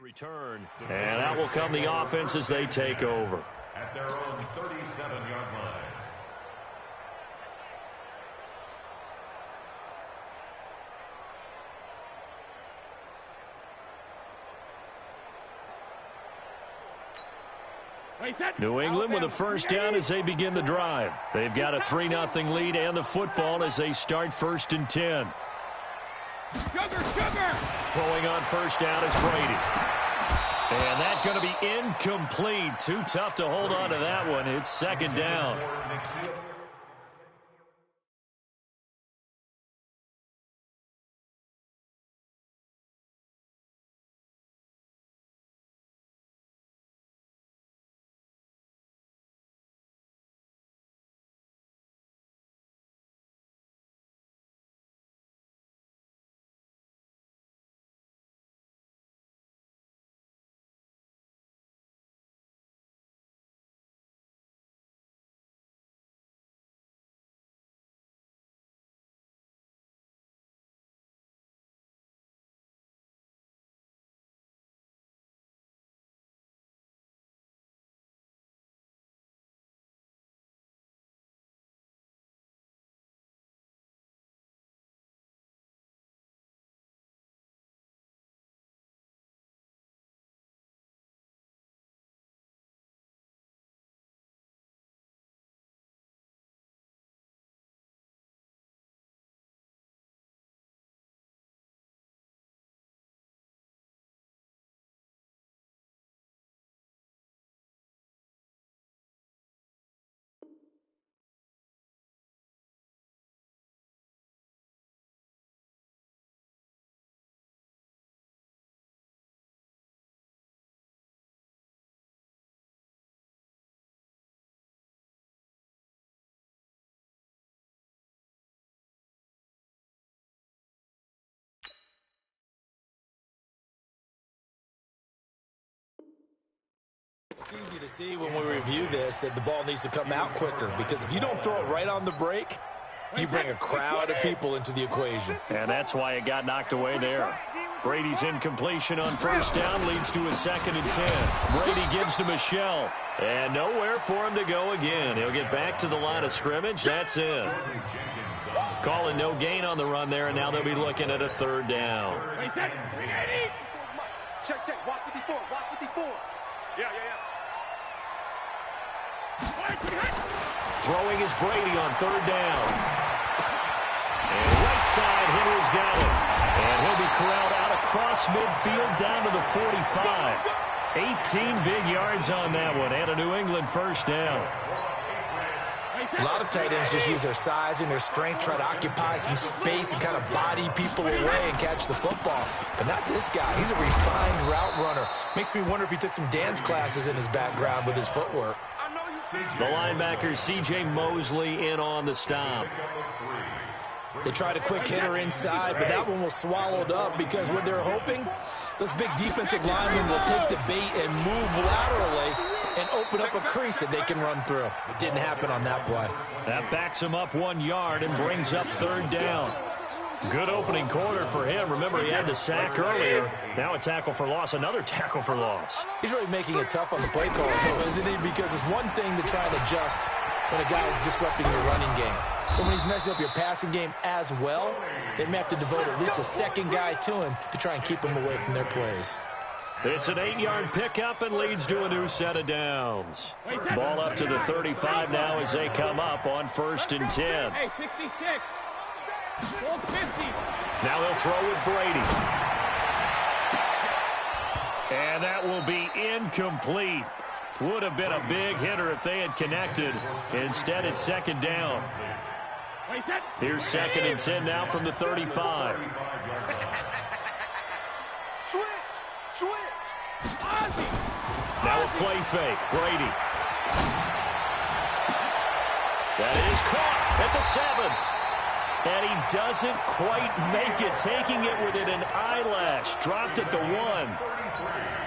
Return, and out will come the offense as they take over. At their own 37-yard line. New England with a first down as they begin the drive. They've got a 3-0 lead and the football as they start 1st and 10. Throwing on first down is Brady. And that's going to be incomplete. Too tough to hold on to that one. It's 2nd down. It's easy to see when we review this that the ball needs to come out quicker, because if you don't throw it right on the break, you bring a crowd of people into the equation. And that's why it got knocked away there. Brady's incompletion on first down leads to a 2nd and 10. Brady gives to Michel. And nowhere for him to go again. He'll get back to the line of scrimmage. That's it. Calling no gain on the run there, and now they'll be looking at a 3rd down. Check. Watch 54. Yeah. Throwing is Brady on 3rd down. And right side hitter's got him. And he'll be corralled out across midfield down to the 45. 18 big yards on that one, and a New England first down. A lot of tight ends just use their size and their strength, try to occupy some space and kind of body people away and catch the football. But not this guy. He's a refined route runner. Makes me wonder if he took some dance classes in his background with his footwork. The linebacker, C.J. Mosley, in on the stop. They tried a quick hitter inside, but that one was swallowed up because what they're hoping, those big defensive linemen will take the bait and move laterally and open up a crease that they can run through. It didn't happen on that play. That backs him up 1 yard and brings up 3rd down. Good opening quarter for him. Remember, he had the sack earlier. Now a tackle for loss, another tackle for loss. He's really making it tough on the play call, though, isn't he? Because it's one thing to try and adjust when a guy is disrupting your running game. But when he's messing up your passing game as well, they may have to devote at least a second guy to him to try and keep him away from their plays. It's an 8-yard pickup and leads to a new set of downs. Ball up to the 35 now as they come up on 1st and 10. Hey, 66. 450. Now they'll throw with Brady. And that will be incomplete. Would have been a big hitter if they had connected. Instead, it's 2nd down. Here's 2nd and 10 now from the 35. Switch. Now a play fake. Brady. That is caught at the 7. And he doesn't quite make it, taking it within an eyelash. Dropped at the 1.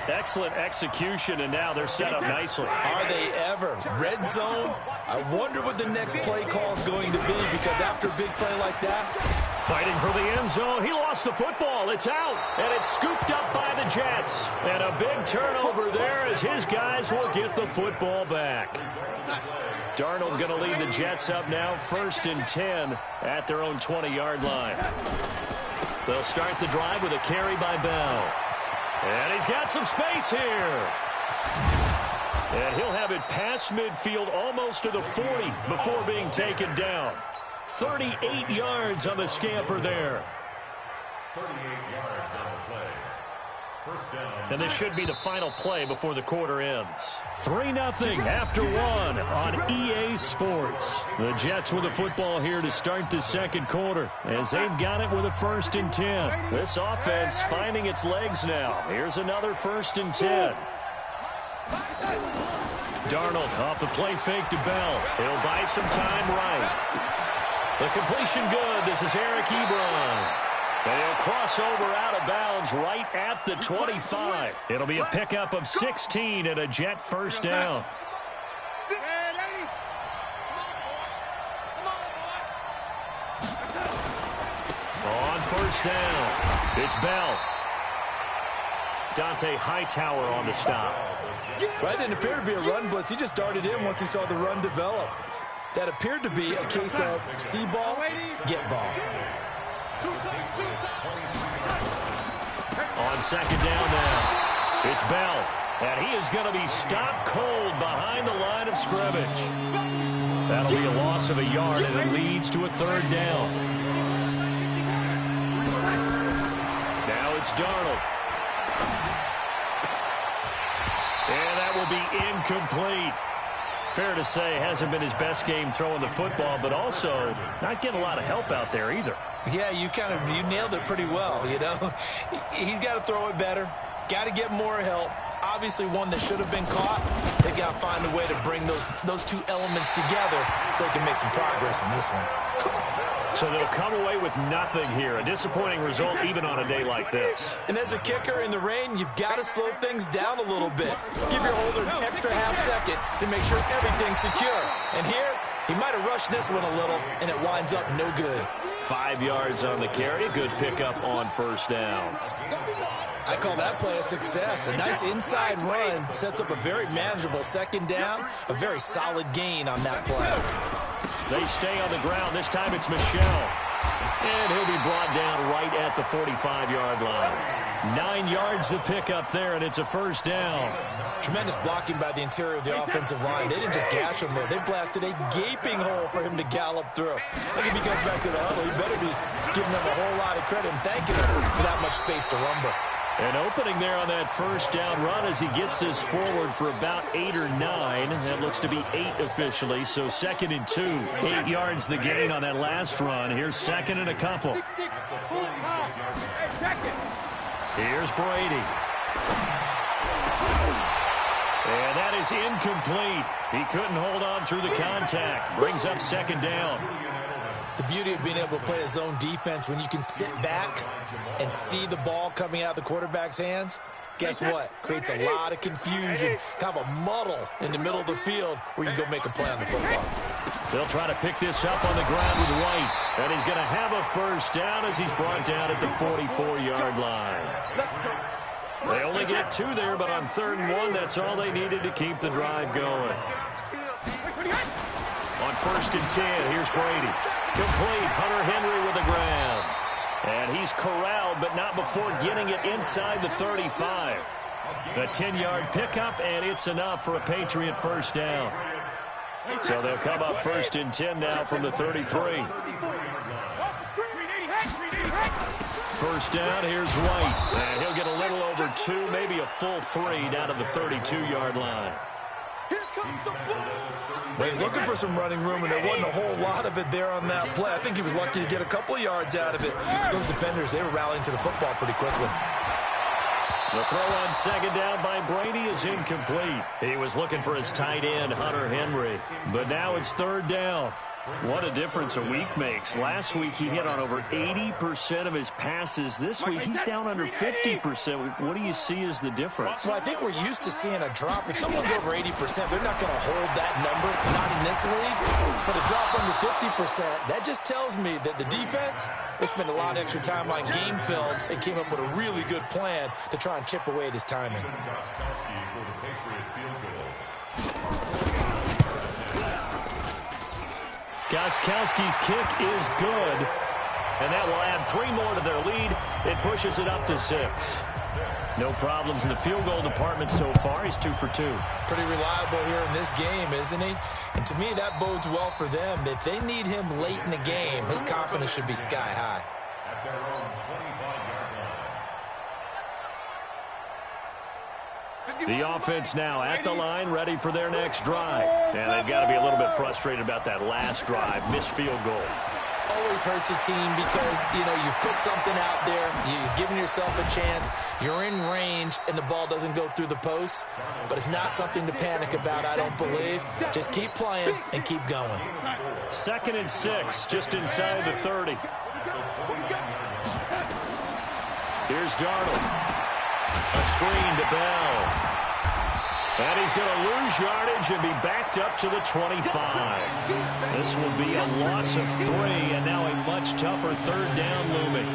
Excellent execution, and now they're set up nicely. Are they ever? Red zone? I wonder what the next play call is going to be, because after a big play like that, Fighting for the end zone. He lost the football. It's out. And it's scooped up by the Jets. And a big turnover there as his guys will get the football back. Darnold going to lead the Jets up now, 1st and 10 at their own 20-yard line. They'll start the drive with a carry by Bell. And he's got some space here. And he'll have it past midfield almost to the 40 before being taken down. 38 yards on the scamper there. 38 yards on the play. First down. And this should be the final play before the quarter ends. 3-0 after 1 on EA Sports. The Jets with the football here to start the second quarter as they've got it with a 1st and 10. This offense finding its legs now. Here's another 1st and 10. Darnold off the play fake to Bell. He'll buy some time right. The completion good. This is Eric Ebron. And he'll cross over out of bounds right at the 25. It'll be a pickup of 16 and a Jet first down. On first down, it's Bell. Dante Hightower on the stop. Well, it didn't appear to be a run blitz. He just darted in once he saw the run develop. That appeared to be a case of see ball, get ball. On second down now, it's Bell. And he is going to be stopped cold behind the line of scrimmage. That'll be a loss of a yard, and it leads to a 3rd down. Now it's Darnold. And that will be incomplete. Fair to say, hasn't been his best game throwing the football, but also not getting a lot of help out there either. Yeah, you nailed it pretty well, you know. He's got to throw it better. Got to get more help. Obviously one that should have been caught. They've got to find a way to bring those two elements together so they can make some progress in this one. So they'll come away with nothing here. A disappointing result even on a day like this. And as a kicker in the rain, you've got to slow things down a little bit. Give your holder an extra half second to make sure everything's secure. And here, he might have rushed this one a little, and it winds up no good. 5 yards on the carry. A good pickup on first down. I call that play a success. A nice inside run sets up a very manageable second down. A very solid gain on that play. They stay on the ground. This time it's Michel. And he'll be brought down right at the 45-yard line. 9 yards to pick up there, and it's a first down. Tremendous blocking by the interior of the offensive line. They didn't just gash him there. They blasted a gaping hole for him to gallop through. I think if he comes back to the huddle, he better be giving them a whole lot of credit and thanking them for that much space to rumble. An opening there on that first down run as he gets this forward for about 8 or 9. That looks to be 8 officially, so 2nd and 2. 8 yards the gain on that last run. Here's 2nd and a couple. Here's Brady. And that is incomplete. He couldn't hold on through the contact. Brings up 2nd down. The beauty of being able to play a zone defense when you can sit back and see the ball coming out of the quarterback's hands, guess what? Creates a lot of confusion, kind of a muddle in the middle of the field where you can go make a play on the football. They'll try to pick this up on the ground with White. And he's going to have a first down as he's brought down at the 44-yard line. They only get 2 there, but on 3rd and 1, that's all they needed to keep the drive going. On 1st and 10, here's Brady. Complete. Hunter Henry with the grab. And he's corralled, but not before getting it inside the 35. The 10-yard pickup, and it's enough for a Patriot first down. So they'll come up 1st and 10 now from the 33. First down, here's White. And he'll get a little over 2, maybe a full 3 down to the 32-yard line. Well, he's looking for some running room, and there wasn't a whole lot of it there on that play. I think he was lucky to get a couple of yards out of it. So those defenders, they were rallying to the football pretty quickly. The throw on 2nd down by Brady is incomplete. He was looking for his tight end, Hunter Henry. But now it's 3rd down. What a difference a week makes. Last week he hit on over 80% of his passes. This week he's down under 50%. What do you see as the difference? Well, I think we're used to seeing a drop. If someone's over 80%, they're not going to hold that number, not in this league. But a drop under 50%, that just tells me that the defense, they spent a lot of extra time on game films and came up with a really good plan to try and chip away at his timing. Gostkowski's kick is good, and that will add 3 more to their lead. It pushes it up to 6. No problems in the field goal department so far. He's 2 for 2. Pretty reliable here in this game, isn't he? And to me, that bodes well for them. If they need him late in the game, his confidence should be sky high. At their own 25-yard line. The offense now at the line, ready for their next drive. And they've got to be a little bit frustrated about that last drive, missed field goal. Always hurts a team because, you know, you've put something out there, you've given yourself a chance, you're in range, and the ball doesn't go through the posts. But it's not something to panic about, I don't believe. Just keep playing and keep going. 2nd and 6, just inside the 30. Here's Darnold. A screen to Bell. And he's going to lose yardage and be backed up to the 25. This will be a loss of 3, and now a much tougher 3rd down looming.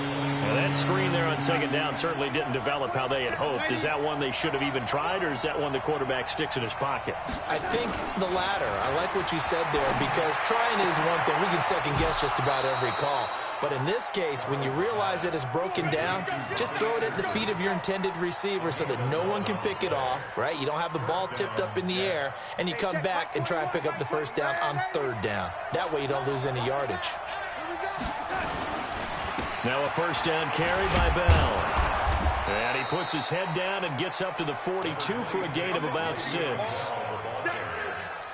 Well, that screen there on 2nd down certainly didn't develop how they had hoped. Is that one they should have even tried, or is that one the quarterback sticks in his pocket? I think the latter. I like what you said there, because trying is one thing. We can second-guess just about every call. But in this case, when you realize it is broken down, just throw it at the feet of your intended receiver so that no one can pick it off, right? You don't have the ball tipped up in the air, and you come back and try and pick up the 1st down on 3rd down. That way you don't lose any yardage. Now a 1st down carry by Bell. And he puts his head down and gets up to the 42 for a gain of about 6.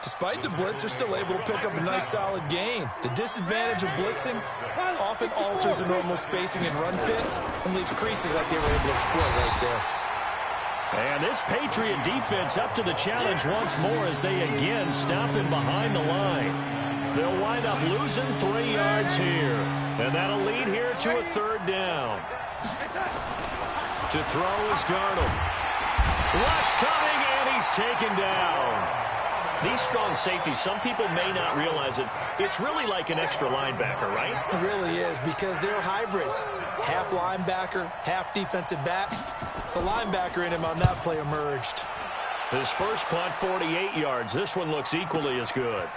Despite the blitz, they're still able to pick up a nice solid gain. The disadvantage of blitzing often alters the normal spacing and run fits and leaves creases like they were able to exploit right there. And this Patriot defense up to the challenge once more as they again stop him behind the line. They'll wind up losing 3 yards here. And that'll lead here to a 3rd down. To throw is Darnold. Rush coming, and he's taken down. These strong safeties, some people may not realize it. It's really like an extra linebacker, right? It really is, because they're hybrids. Half linebacker, half defensive back. The linebacker in him on that play emerged. His first punt, 48 yards. This one looks equally as good.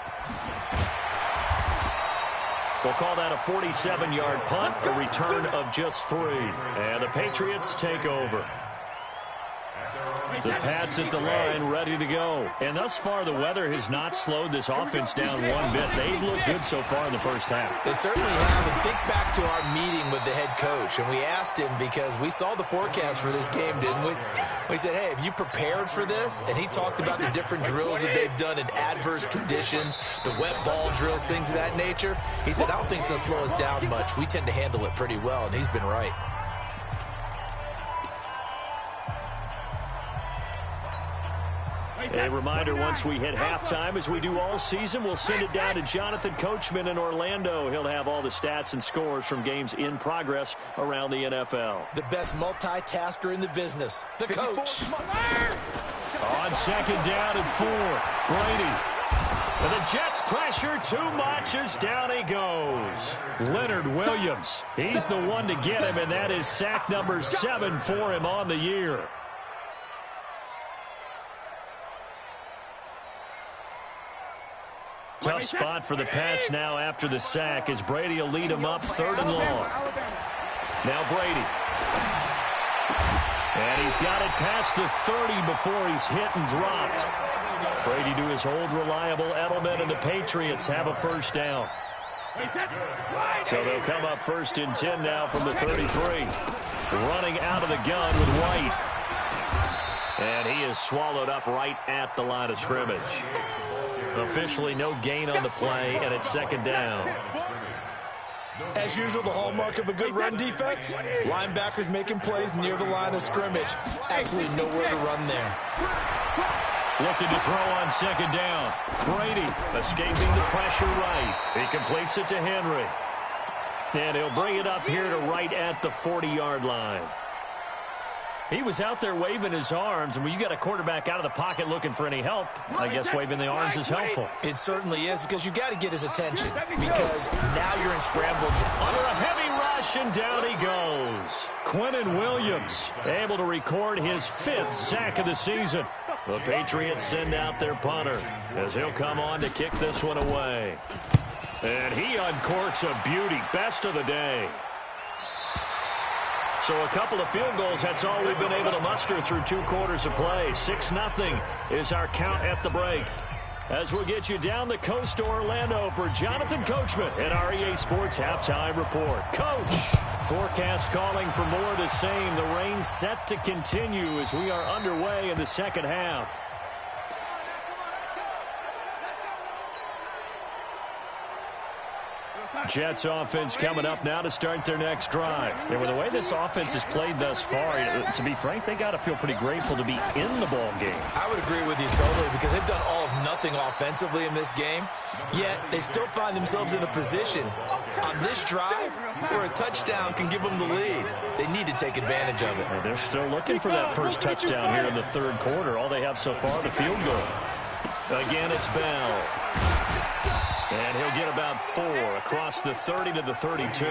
We'll call that a 47-yard punt, a return of just 3. And the Patriots take over. The Pats at the line, ready to go. And thus far, the weather has not slowed this offense down one bit. They've looked good so far in the first half. They certainly have. And think back to our meeting with the head coach. And we asked him, because we saw the forecast for this game, didn't we? We said, hey, have you prepared for this? And he talked about the different drills that they've done in adverse conditions, the wet ball drills, things of that nature. He said, I don't think it's going to slow us down much. We tend to handle it pretty well, and he's been right. A reminder, once we hit halftime, as we do all season, we'll send it down to Jonathan Coachman in Orlando. He'll have all the stats and scores from games in progress around the NFL. The best multitasker in the business, the coach. On 2nd down and 4, Brady. And the Jets pressure too much as down he goes. Leonard Williams, he's the one to get him, and that is sack number 7 for him on the year. Tough spot for the Pats now after the sack as Brady will lead them up 3rd and long. Now Brady. And he's got it past the 30 before he's hit and dropped. Brady to his old reliable Edelman, and the Patriots have a 1st down. So they'll come up 1st and 10 now from the 33. Running out of the gun with White. And he is swallowed up right at the line of scrimmage. Officially no gain on the play, and it's 2nd down. As usual, the hallmark of a good run defense, linebackers making plays near the line of scrimmage. Absolutely nowhere to run there. Looking to throw on second down. Brady escaping the pressure right. He completes it to Henry. And he'll bring it up here to right at the 40-yard line. He was out there waving his arms, and when you got a quarterback out of the pocket looking for any help, I guess waving the arms is helpful. It certainly is, because you got to get his attention, because now you're in scramble. Under a heavy rush, and down he goes. Quinnen Williams able to record his 5th sack of the season. The Patriots send out their punter as he'll come on to kick this one away. And he uncorks a beauty. Best of the day. So a couple of field goals, that's all we've been able to muster through 2 quarters of play. 6-0 is our count at the break. As we'll get you down the coast to Orlando for Jonathan Coachman at our EA Sports Halftime Report. Coach, forecast calling for more of the same. The rain set to continue as we are underway in the second half. Jets offense coming up now to start their next drive. And with the way this offense has played thus far, to be frank, they got to feel pretty grateful to be in the ball game. I would agree with you totally, because they've done all of nothing offensively in this game, yet they still find themselves in a position on this drive where a touchdown can give them the lead. They need to take advantage of it. Well, they're still looking for that first touchdown here in the 3rd quarter. All they have so far, the field goal. Again, it's Bell. And he'll get about 4 across the 30 to the 32.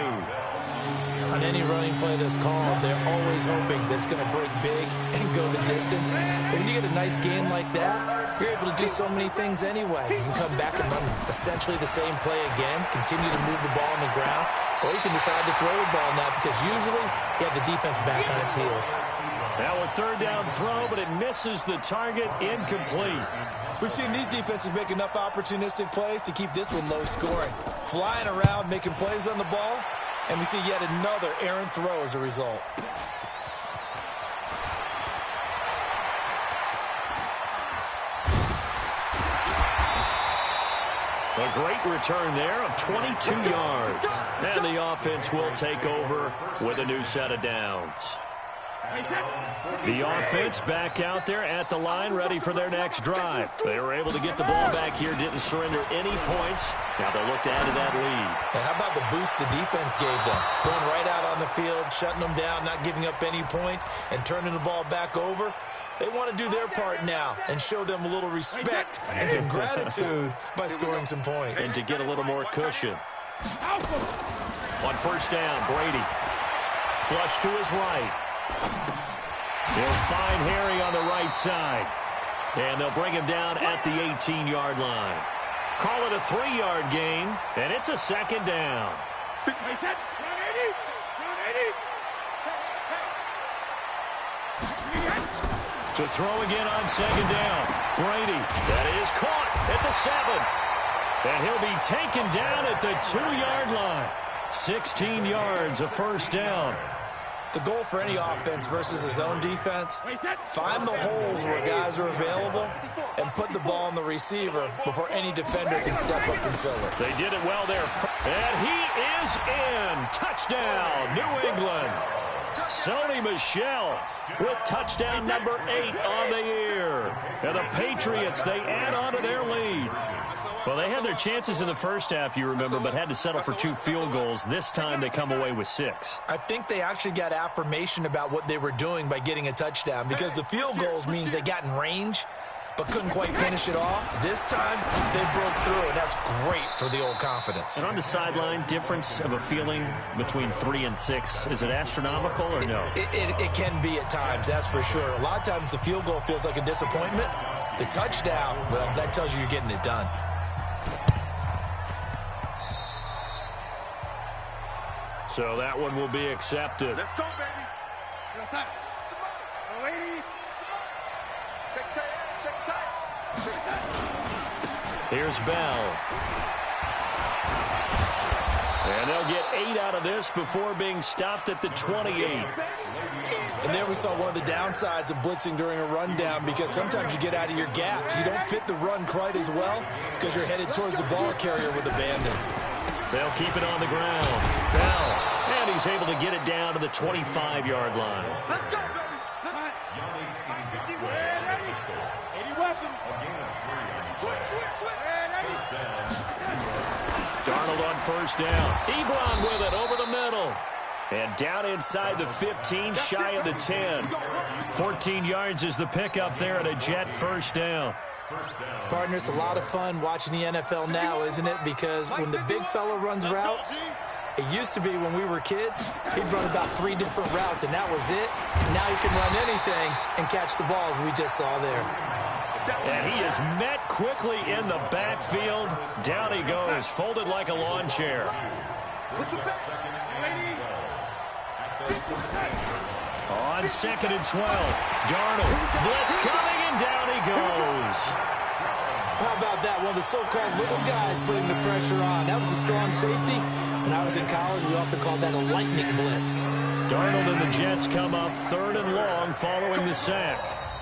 On any running play that's called, they're always hoping that it's going to break big and go the distance. But when you get a nice game like that, you're able to do so many things anyway. You can come back and run essentially the same play again, continue to move the ball on the ground, or you can decide to throw the ball now, because usually you have the defense back on its heels. Now a 3rd down throw, but it misses the target, incomplete. We've seen these defenses make enough opportunistic plays to keep this one low scoring. Flying around, making plays on the ball, and we see yet another errant throw as a result. A great return there of 22 yards. And the offense will take over with a new set of downs. The offense back out there at the line, ready for their next drive. They were able to get the ball back here, didn't surrender any points. Now they'll look to add to that lead. And how about the boost the defense gave them? Going right out on the field, shutting them down, not giving up any points, and turning the ball back over. They want to do their part now and show them a little respect and some gratitude by scoring some points. And to get a little more cushion. On 1st down, Brady. Flush to his right. He'll find Harry on the right side. And they'll bring him down at the 18-yard line. Call it a 3-yard gain, and it's a 2nd down. To throw again on 2nd down. Brady, that is caught at the 7. And he'll be taken down at the 2-yard line. 16 yards, a 1st down. The goal for any offense versus his own defense, find the holes where guys are available and put the ball on the receiver before any defender can step up and fill it. They did it well there. And he is in. Touchdown, New England. Sony Michel with touchdown number 8 on the year. And the Patriots, they add on to their lead. Well, they had their chances in the first half, you remember, but had to settle for 2 field goals. This time they come away with 6. I think they actually got affirmation about what they were doing by getting a touchdown, because the field goals means they got in range but couldn't quite finish it off. This time they broke through, and that's great for the old confidence. And on the sideline, difference of a feeling between 3 and 6, is it astronomical or no? It can be at times, that's for sure. A lot of times the field goal feels like a disappointment. The touchdown, well, that tells you you're getting it done. So that one will be accepted. Let's go, baby. Let's go. Lady. Check tight. Check tight. Here's Bell. And they'll get 8 out of this before being stopped at the 28. And there we saw one of the downsides of blitzing during a rundown, because sometimes you get out of your gaps. You don't fit the run quite as well because you're headed towards the ball carrier with abandon. They'll keep it on the ground. Bell. And he's able to get it down to the 25-yard line. Let's go, baby. Darnold on first down. Ebron with it over the middle. And down inside the 15, shy of the 10. 14 yards is the pickup there at a Jet first down. Partner, it's a lot of fun watching the NFL now, isn't it? Because when the big fella runs routes, it used to be when we were kids, he'd run about 3 different routes, and that was it. Now he can run anything and catch the balls we just saw there. And he is met quickly in the backfield. Down he goes, folded like a lawn chair. On 2nd and 12, Darnold, blitz coming, and down he goes. How about that? One of the so-called little guys putting the pressure on. That was a strong safety. When I was in college, we often called that a lightning blitz. Darnold and the Jets come up 3rd and long following the sack.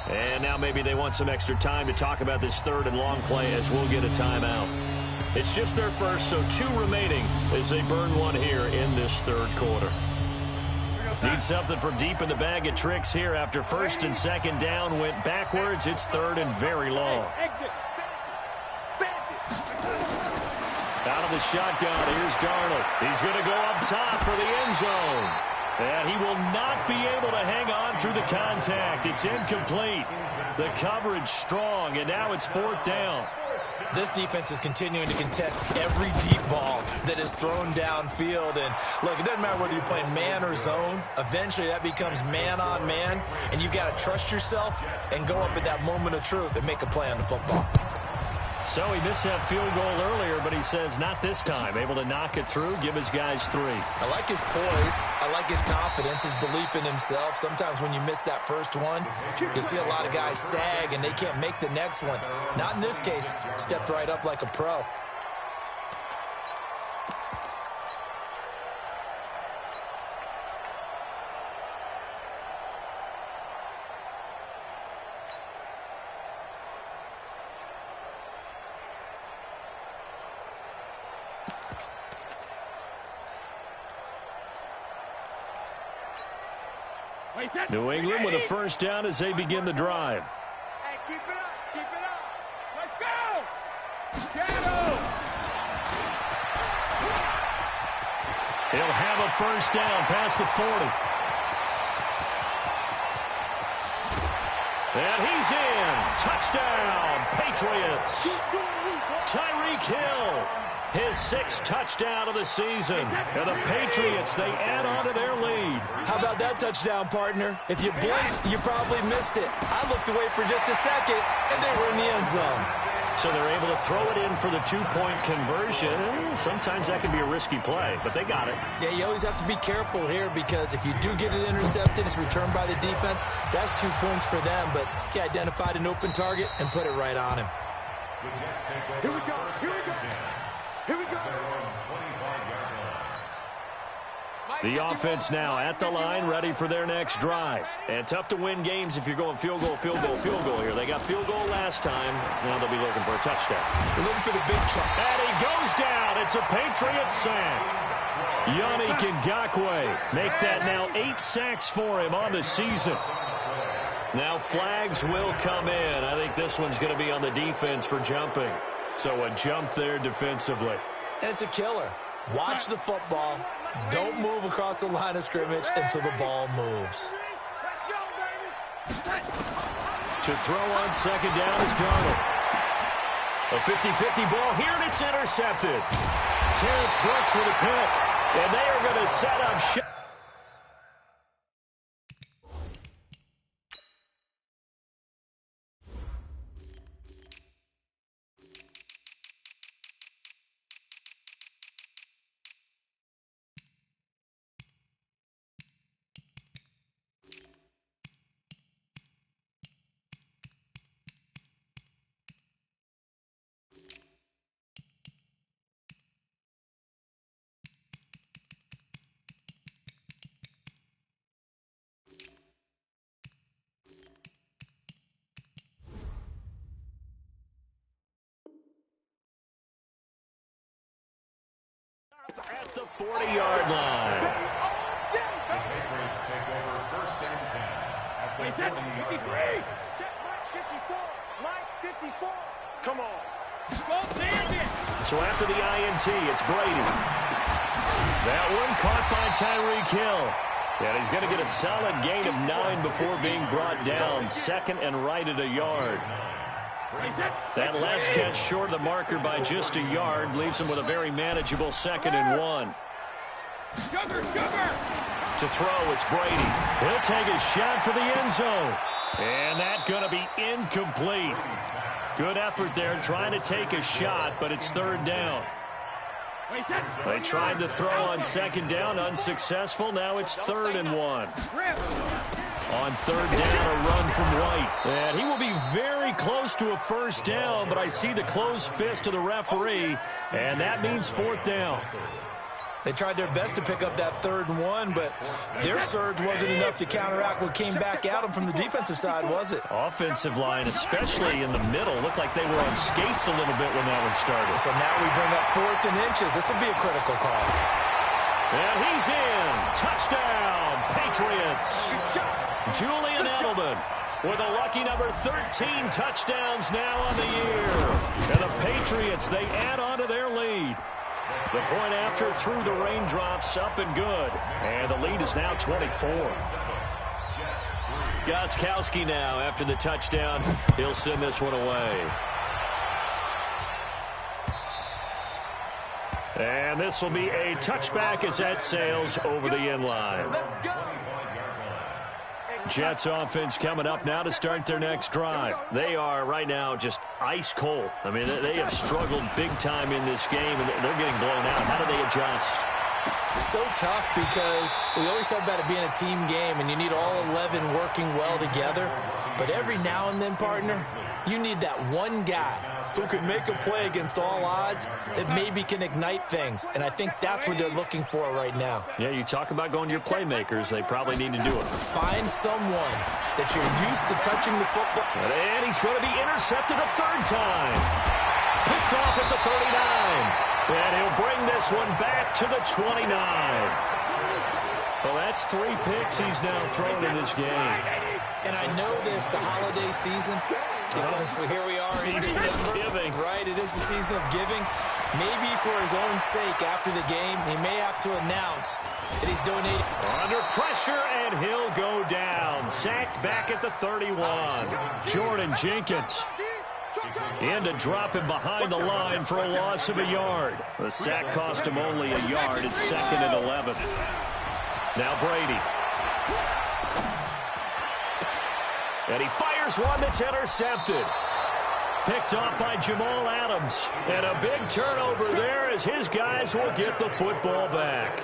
And now maybe they want some extra time to talk about this 3rd and long play as we'll get a timeout. It's just their first, so 2 remaining as they burn one here in this 3rd quarter. Need something from deep in the bag of tricks here after 1st and 2nd down went backwards. It's 3rd and very long. Out of the shotgun, here's Darnold. He's going to go up top for the end zone. And he will not be able to hang on through the contact. It's incomplete. The coverage strong, and now it's 4th down. This defense is continuing to contest every deep ball that is thrown downfield. And, look, it doesn't matter whether you're playing man or zone. Eventually, that becomes man-on-man, and you've got to trust yourself and go up at that moment of truth and make a play on the football. So he missed that field goal earlier, but he says not this time. Able to knock it through, give his guys 3. I like his poise. I like his confidence, his belief in himself. Sometimes when you miss that first one, you see a lot of guys sag and they can't make the next one. Not in this case. Stepped right up like a pro. New England with a first down as they begin the drive. Hey, keep it up, keep it up. Let's go! Shadow! He'll have a first down past the 40. And he's in. Touchdown, Patriots. Tyreek Hill, his 6th touchdown of the season. And the Patriots, they add on to their lead. How about that touchdown, partner? If you blinked, you probably missed it. I looked away for just a second, and they were in the end zone. So they're able to throw it in for the 2-point conversion. Sometimes that can be a risky play, but they got it. Yeah, you always have to be careful here because if you do get it intercepted, it's returned by the defense. That's 2 points for them, but he identified an open target and put it right on him. Here we go, here we go. Here we go. The offense now at the line, ready for their next drive. And tough to win games if you're going field goal, field goal, field goal here. They got field goal last time. Now they'll be looking for a touchdown. They're looking for the big chunk. And he goes down. It's a Patriot sack. Yannick Ngakoue make that now 8 sacks for him on the season. Now flags will come in. I think this one's going to be on the defense for jumping. So a jump there defensively. And it's a killer. Watch the football. Don't move across the line of scrimmage until the ball moves. Let's go, baby. To throw on 2nd down is Darnold. A 50-50 ball here, and it's intercepted. Terrence Brooks with a pick. And they are going to set up shot. At the 40-yard line. The Patriots take over 1st and 10 at the 40-yard line. Check Mike 54. Mike 54. Come on. So after the INT, it's Brady. That one caught by Tyreek Hill. And he's going to get a solid gain of 9 before being brought down. Second and right at a yard. That last catch short of the marker by just a yard leaves him with a very manageable 2nd and 1. To throw, it's Brady. He'll take a shot for the end zone. And that's going to be incomplete. Good effort there trying to take a shot, but it's 3rd down. They tried to throw on 2nd down, unsuccessful. Now it's 3rd and 1. On 3rd down, a run from White. And he will be very close to a 1st down, but I see the closed fist of the referee, and that means 4th down. They tried their best to pick up that 3rd and 1, but their surge wasn't enough to counteract what came back at them from the defensive side, was it? Offensive line, especially in the middle, looked like they were on skates a little bit when that one started. So now we bring up 4th and inches. This will be a critical call. And he's in. Touchdown, Patriots. Julian Edelman with a lucky number 13 touchdowns now on the year. And the Patriots, they add on to their lead. The point after through the raindrops, up and good. And the lead is now 24. Gostkowski now after the touchdown. He'll send this one away. And this will be a touchback as that sails over the end line. Jets offense coming up now to start their next drive. They are right now just ice cold. I mean, they have struggled big time in this game, and they're getting blown out. How do they adjust? It's so tough because we always talk about it being a team game, and you need all 11 working well together. But every now and then, partner, you need that one guy who could make a play against all odds that maybe can ignite things. And I think that's what they're looking for right now. Yeah, you talk about going to your playmakers. They probably need to do it. Find someone that you're used to touching the football. And he's going to be intercepted a 3rd time. Picked off at the 39. And he'll bring this one back to the 29. Well, that's 3 picks he's now thrown in this game. And I know this, the holiday season, because here we are in December. Giving. Right, it is the season of giving. Maybe for his own sake after the game, he may have to announce that he's donating. Under pressure, and he'll go down. Sacked back at the 31. Jordan Jenkins in to drop him behind the line for a loss of a yard. The sack cost him only a yard. It's 2nd and 11. Now Brady. And he fires one that's intercepted. Picked off by Jamal Adams. And a big turnover there as his guys will get the football back.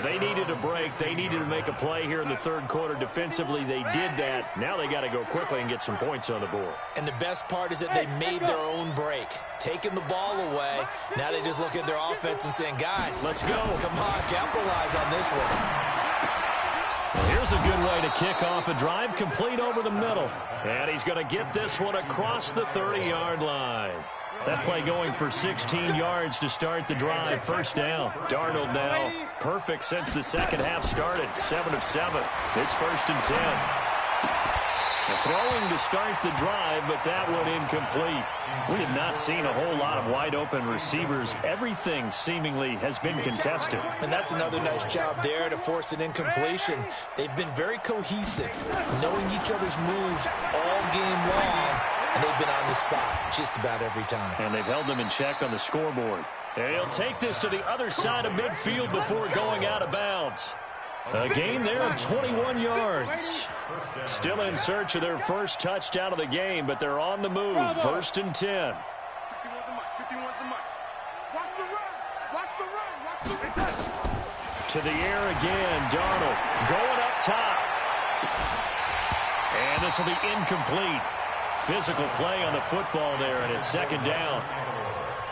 They needed a break. They needed to make a play here in the 3rd quarter. Defensively, they did that. Now they got to go quickly and get some points on the board. And the best part is that they made their own break. Taking the ball away. Now they just look at their offense and saying, guys, let's go. Come on, capitalize on this one. Well, here's a good way to kick off a drive, complete over the middle. And he's going to get this one across the 30-yard line. That play going for 16 yards to start the drive. 1st down. Darnold now perfect since the 2nd half started. 7 of 7. It's 1st and 10. Throwing to start the drive, but that one incomplete. We have not seen a whole lot of wide open receivers. Everything seemingly has been contested. And that's another nice job there to force an incompletion. They've been very cohesive, knowing each other's moves all game long, and they've been on the spot just about every time. And they've held them in check on the scoreboard. And he'll take this to the other side of midfield before going out of bounds. A gain there of 21 yards. Still in search of their first touchdown of the game, but they're on the move. 1st and 10. To the air again. Darnold going up top. And this will be incomplete. Physical play on the football there, and it's 2nd down.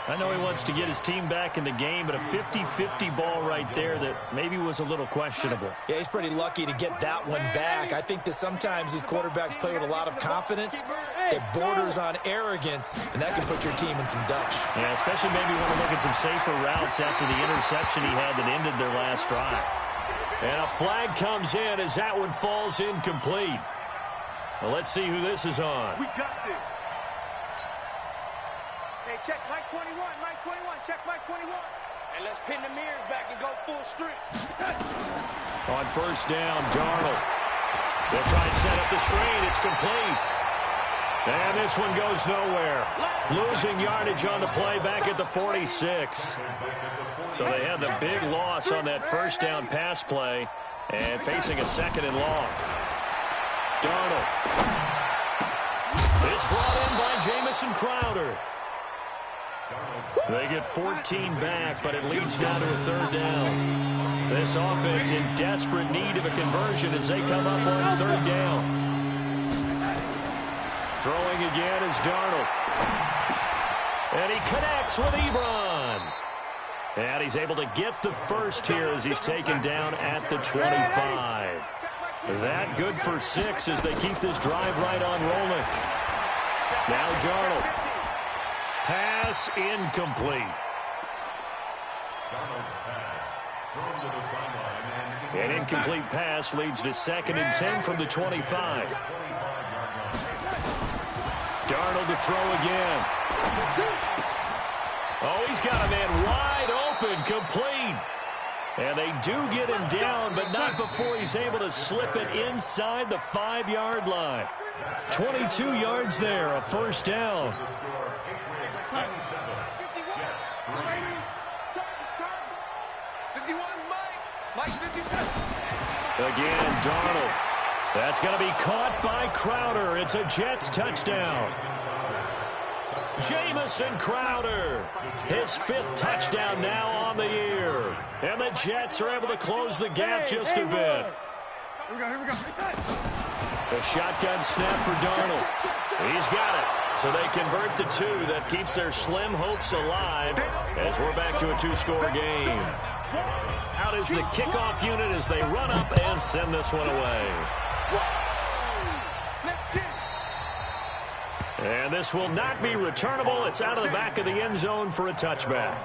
I know he wants to get his team back in the game, but a 50-50 ball right there that maybe was a little questionable. Yeah, he's pretty lucky to get that one back. I think that sometimes these quarterbacks play with a lot of confidence that borders on arrogance, and that can put your team in some Dutch. Yeah, especially maybe want to look at some safer routes after the interception he had that ended their last drive. And a flag comes in as that one falls incomplete. Well, let's see who this is on. We got this. Hey, check Mike 21, Mike 21, check Mike 21. And let's pin the mirrors back and go full strength. On first down, Darnold. They'll try and set up the screen. It's complete. And this one goes nowhere. Losing yardage on the play back at the 46. So they had the big loss on that first down pass play and facing a second and long. Darnold. It's brought in by Jamison Crowder. They get 14 back, but it leads now to a third down. This offense in desperate need of a conversion as they come up on third down. Throwing again is Darnold. And he connects with Ebron. And he's able to get the first here as he's taken down at the 25. That good for 6 as they keep this drive right on rolling. Now Darnold. Pass incomplete. An incomplete pass leads to 2nd and 10 from the 25. Darnold to throw again. Oh, he's got a man wide open, complete. And they do get him down, but not before he's able to slip it inside the 5-yard line. 22 yards there, a first down. Again, Darnold. That's going to be caught by Crowder. It's a Jets touchdown. Jamison Crowder, his 5th touchdown now on the year. And the Jets are able to close the gap just a bit. Here we go. A shotgun snap for Darnold. He's got it. So they convert the 2. That keeps their slim hopes alive as we're back to a 2-score game. Out is the kickoff unit as they run up and send this one away. And this will not be returnable. It's out of the back of the end zone for a touchback.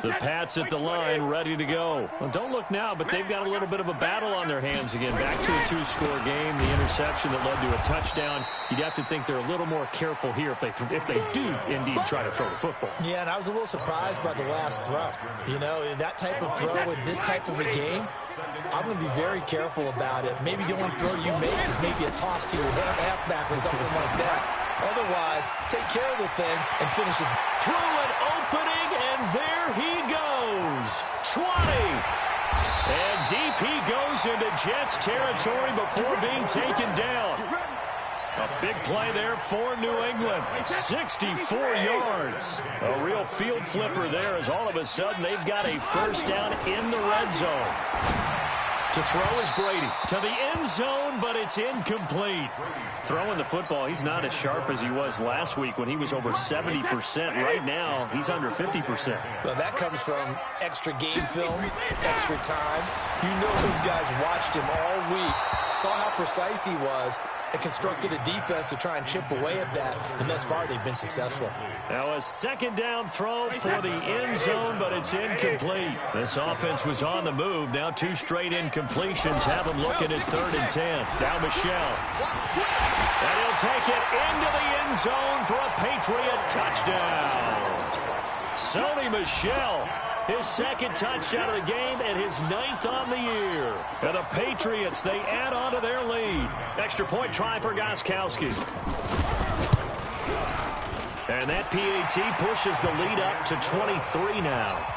The Pats at the line, ready to go. Well, don't look now, but they've got a little bit of a battle on their hands again. Back to a 2-score game. The interception that led to a touchdown. You'd have to think they're a little more careful here if they do indeed try to throw the football. Yeah, and I was a little surprised by the last throw. You know, that type of throw in this type of a game, I'm going to be very careful about it. Maybe the only throw you make is maybe a toss to your halfback or something like that. Otherwise, take care of the thing and finish his... Through an opening, and there he goes. 20. And DP goes into Jets territory before being taken down. A big play there for New England. 64 yards. A real field flipper there as all of a sudden they've got a first down in the red zone. To throw is Brady. To the end zone, but it's incomplete. Throwing the football, he's not as sharp as he was last week when he was over 70%. Right now, he's under 50%. Well, that comes from extra game film, extra time. You know those guys watched him all week, saw how precise he was, and constructed a defense to try and chip away at that. And thus far, they've been successful. Now a second down throw for the end zone, but it's incomplete. This offense was on the move. Now 2 straight incompletions have them looking at 3rd and 10. Now Michel. And he'll take it into the end zone for a Patriot touchdown. Sonny Michel, his 2nd touchdown of the game and his 9th on the year. And the Patriots, they add on to their lead. Extra point try for Gostkowski. And that PAT pushes the lead up to 23 now.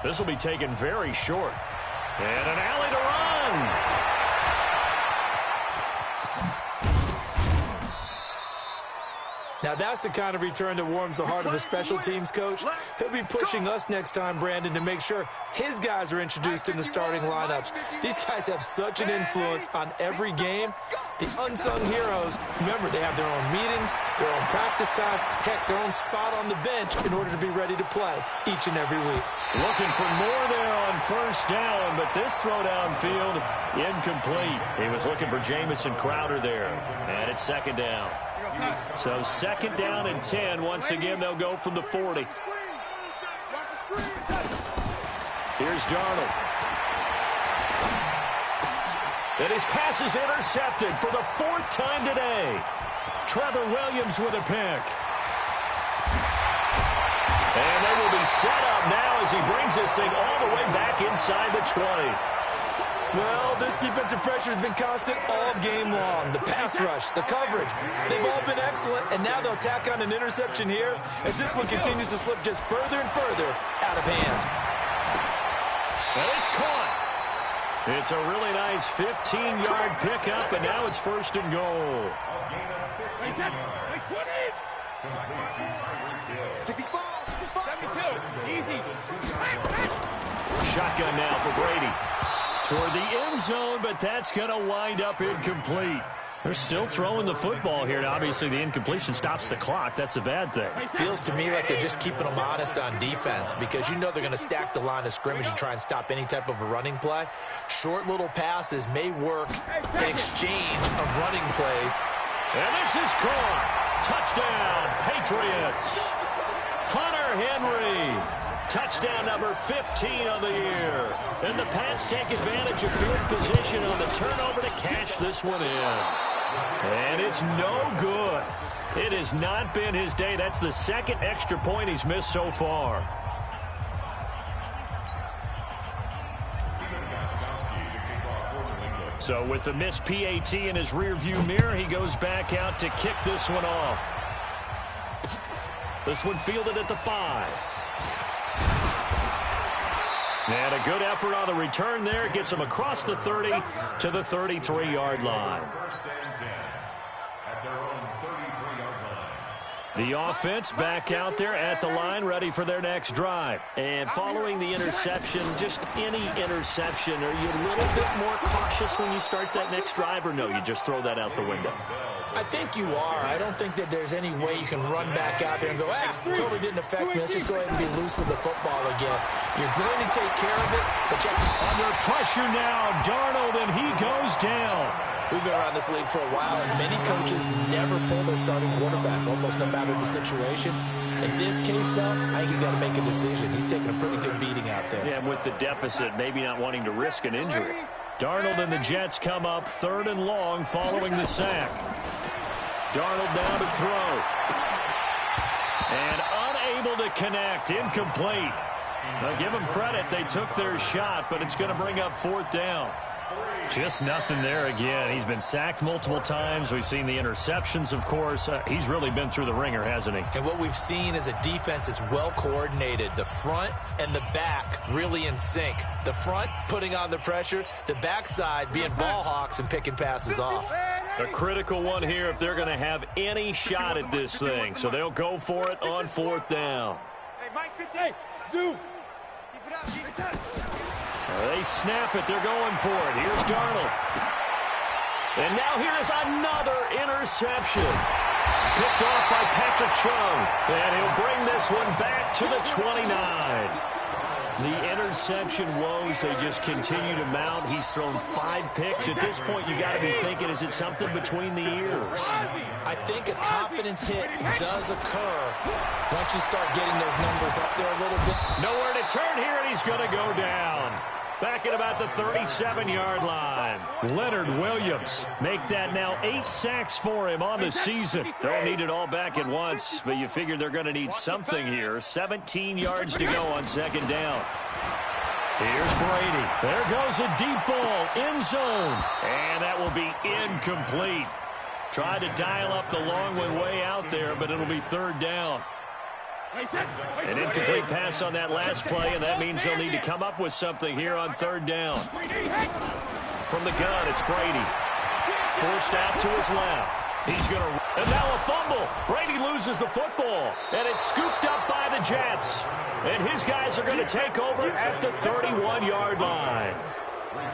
This will be taken very short. And an alley to run. Now, that's the kind of return that warms the heart of a special teams coach. He'll be pushing us next time, Brandon, to make sure his guys are introduced in the starting lineups. These guys have such an influence on every game. The unsung heroes, remember, they have their own meetings, their own practice time, heck, their own spot on the bench in order to be ready to play each and every week. Looking for more there on on first down, but this throw downfield incomplete. He was looking for Jamison Crowder there, and it's second down. So second down and 10. Once again, they'll go from the 40. Here's Darnold. And his pass is intercepted for the fourth time today. Trevor Williams with a pick. And they will be set up now as he brings this thing all the way back inside the 20. Well, this defensive pressure has been constant all game long. The pass rush, the coverage, they've all been excellent, and now they'll tack on an interception here as this one continues to slip just further and further out of hand. And it's caught. It's a really nice 15-yard pickup, and now it's first and goal. Shotgun now for Brady. Toward the end zone, but that's going to wind up incomplete. They're still throwing the football here. Now, obviously, the incompletion stops the clock. That's a bad thing. Feels to me like they're just keeping them honest on defense because you know they're going to stack the line of scrimmage and try and stop any type of a running play. Short little passes may work in exchange of running plays. And this is caught. Touchdown, Patriots. Hunter Henry. Touchdown number 15 of the year. And the Pats take advantage of field position on the turnover to cash this one in. And it's no good. It has not been his day. That's the second extra point he's missed so far. So with the missed PAT in his rearview mirror, he goes back out to kick this one off. This one fielded at the 5. And a good effort on the return there. Gets him across the 30 to the 33-yard line. The offense back out there at the line, ready for their next drive. And following the interception, just any interception, are you a little bit more cautious when you start that next drive, or no, you just throw that out the window? I think you are. I don't think that there's any way you can run back out there and go, totally didn't affect me. Let's just go ahead and be loose with the football again. You're going to take care of it, but you have to... Under pressure now, Darnold, and he goes down. We've been around this league for a while, and many coaches never pull their starting quarterback, almost no matter the situation. In this case, though, I think he's got to make a decision. He's taking a pretty good beating out there. Yeah, and with the deficit, maybe not wanting to risk an injury. Darnold and the Jets come up third and long following the sack. Darnold now to throw. And unable to connect. Incomplete. Now give them credit. They took their shot, but it's going to bring up fourth down. Just nothing there again. He's been sacked multiple times. We've seen the interceptions, of course. He's really been through the ringer, hasn't he? And what we've seen is a defense that's well coordinated. The front and the back really in sync. The front putting on the pressure. The backside being ball hawks and picking passes off. A critical one here if they're going to have any shot at this thing. So they'll go for it on fourth down. Hey, Mike, good day. Zoom. Keep it up. Keep it up. They snap it. They're going for it. Here's Darnold. And now here is another interception. Picked off by Patrick Chung. And he'll bring this one back to the 29. The interception woes, they just continue to mount. He's thrown 5 picks. At this point, you got to be thinking, is it something between the ears? I think a confidence hit does occur once you start getting those numbers up there a little bit. Nowhere to turn here, and he's going to go down. Back at about the 37-yard line. Leonard Williams make that now 8 sacks for him on the season. Don't need it all back at once, but you figure they're going to need something here. 17 yards to go on second down. Here's Brady. There goes a deep ball, end zone. And that will be incomplete. Tried to dial up the long one way out there, but it'll be third down. An incomplete pass on that last play, and that means they'll need to come up with something here on third down. From the gun, it's Brady. Forced out to his left. He's going to... And now a fumble. Brady loses the football, and it's scooped up by the Jets. And his guys are going to take over at the 31-yard line.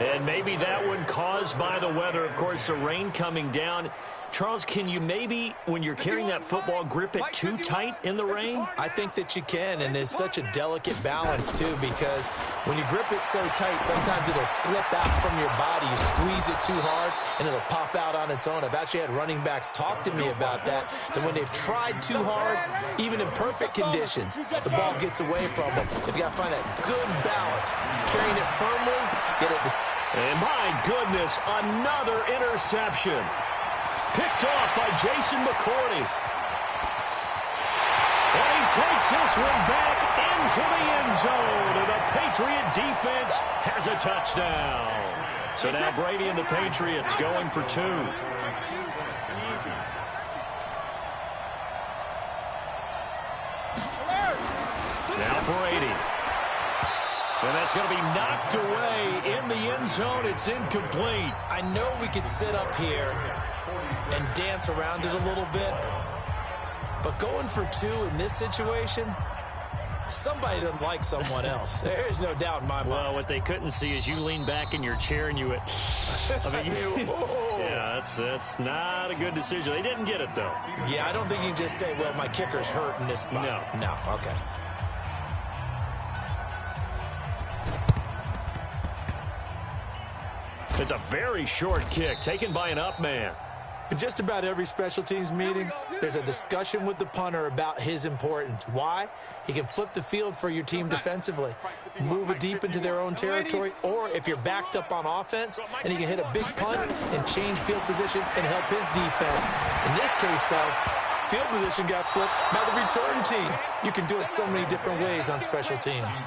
And maybe that one caused by the weather. Of course, the rain coming down. Charles, can you maybe, when you're carrying that football, grip it too tight in the rain? I think that you can, and it's such a delicate balance, too, because when you grip it so tight, sometimes it'll slip out from your body. You squeeze it too hard, and it'll pop out on its own. I've actually had running backs talk to me about that when they've tried too hard, even in perfect conditions, the ball gets away from them. They've got to find that good balance, carrying it firmly, get it. And my goodness, another interception. Picked off by Jason McCourty. And he takes this one back into the end zone. And the Patriot defense has a touchdown. So now Brady and the Patriots going for 2. Now Brady. And that's going to be knocked away in the end zone. It's incomplete. I know we could sit up here and dance around it a little bit, but going for 2 in this situation, somebody doesn't like someone else. There's no doubt in my mind. Well, what they couldn't see is you lean back in your chair and you went, yeah, that's not a good decision. They didn't get it, though. Yeah, I don't think you can just say, well, my kicker's hurt in this spot. No, okay. It's a very short kick taken by an up man. In just about every special teams meeting, there's a discussion with the punter about his importance. Why? He can flip the field for your team defensively, move it deep into their own territory, or if you're backed up on offense, and he can hit a big punt and change field position and help his defense. In this case, though, field position got flipped by the return team. You can do it so many different ways on special teams.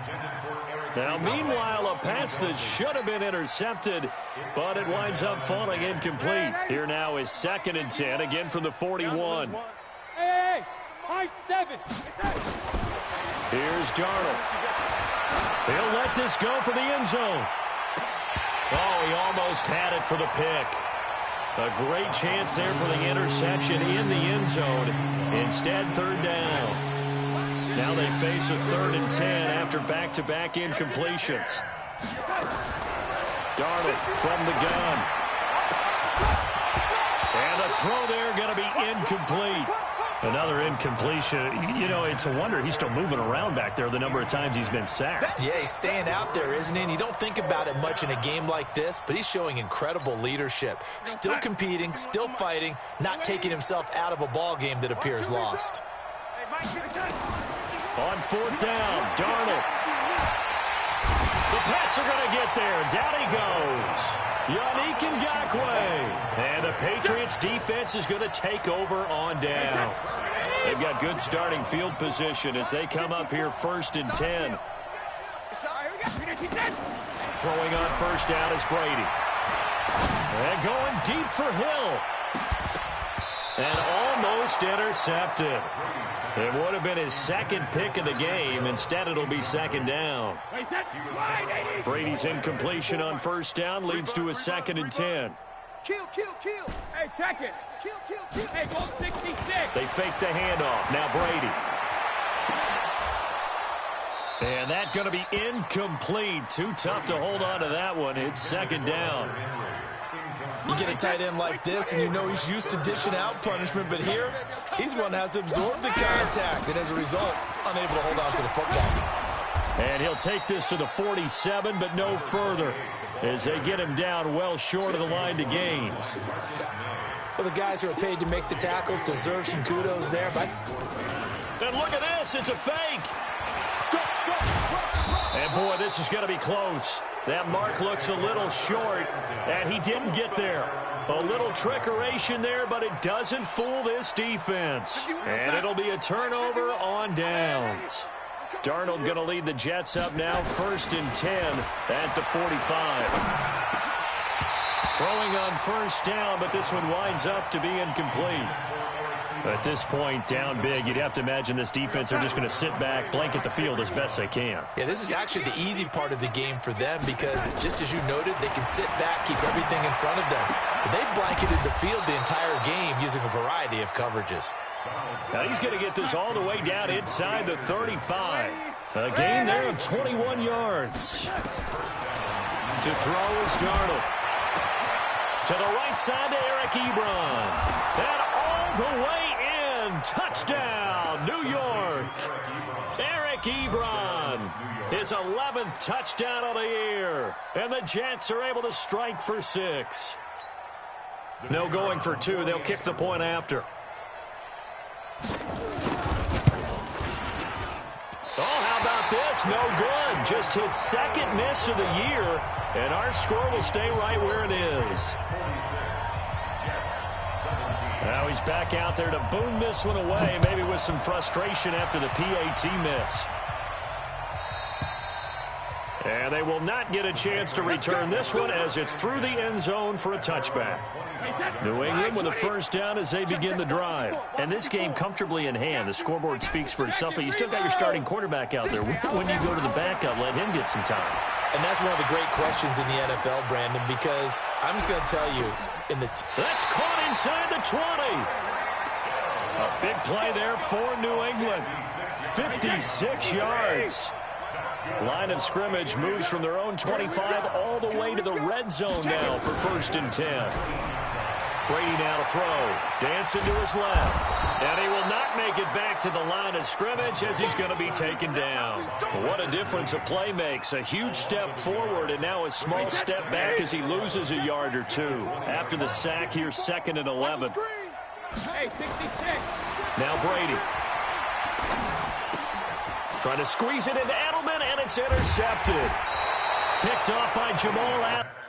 Now, meanwhile, a pass that should have been intercepted, but it winds up falling incomplete. Here now is 2nd and 10, again from the 41. Hey, high 7. Here's Darnold. He'll let this go for the end zone. Oh, he almost had it for the pick. A great chance there for the interception in the end zone. Instead, 3rd down. Now they face a 3rd and 10 after back-to-back incompletions. Darnold from the gun. And the throw there going to be incomplete. Another incompletion. You know, it's a wonder he's still moving around back there the number of times he's been sacked. Yeah, he's staying out there, isn't he? And you don't think about it much in a game like this, but he's showing incredible leadership. Still competing, still fighting, not taking himself out of a ball game that appears lost. On 4th down, Darnold. The Pats are going to get there. Down he goes. Yannick Ngakoue. And the Patriots defense is going to take over on down. They've got good starting field position as they come up here 1st and 10. Throwing on 1st down is Brady. And going deep for Hill. And almost intercepted. It would have been his 2nd pick of the game. Instead, it'll be 2nd down. Brady's incompletion on 1st down leads to a 2nd and 10. Kill. Hey, check it. Kill. Hey, go 66. They fake the handoff. Now Brady. And that's going to be incomplete. Too tough to hold on to that one. It's 2nd down. You get a tight end like this, and you know he's used to dishing out punishment, but here, he's one that has to absorb the contact, and as a result, unable to hold on to the football. And he'll take this to the 47, but no further, as they get him down well short of the line to gain. Well, the guys who are paid to make the tackles deserve some kudos there, but... And look at this, it's a fake. And boy, this is going to be close. That mark looks a little short, and he didn't get there. A little trickeration there, but it doesn't fool this defense. And it'll be a turnover on downs. Darnold going to lead the Jets up now, 1st and 10 at the 45. Throwing on 1st down, but this one winds up to be incomplete. At this point, down big, you'd have to imagine this defense are just going to sit back, blanket the field as best they can. Yeah, this is actually the easy part of the game for them because, just as you noted, they can sit back, keep everything in front of them. But they've blanketed the field the entire game using a variety of coverages. Now he's going to get this all the way down inside the 35. A gain there of 21 yards. To throw is Darnold. To the right side to Eric Ebron. And all the way in. Touchdown, New York. Eric Ebron. His 11th touchdown of the year. And the Jets are able to strike for 6. No going for 2. They'll kick the point after. Oh, how about this? No good. Just his 2nd miss of the year. And our score will stay right where it is. Now he's back out there to boom this one away, maybe with some frustration after the PAT miss. And they will not get a chance to return this one as it's through the end zone for a touchback. New England with a first down as they begin the drive. And this game comfortably in hand. The scoreboard speaks for itself, but you still got your starting quarterback out there. When you go to the backup, let him get some time. And that's one of the great questions in the NFL, Brandon, because I'm just going to tell you, that's caught inside the 20. A big play there for New England. 56 yards. Line of scrimmage moves from their own 25 all the way to the red zone now for 1st and 10. Brady now to throw. Dancing to his left. And he will not make it back to the line of scrimmage as he's going to be taken down. What a difference a play makes. A huge step forward and now a small step back as he loses a yard or 2. After the sack here, 2nd and 11. Now Brady. Trying to squeeze it into Edelman, and it's intercepted. Picked off by Jamal Adams.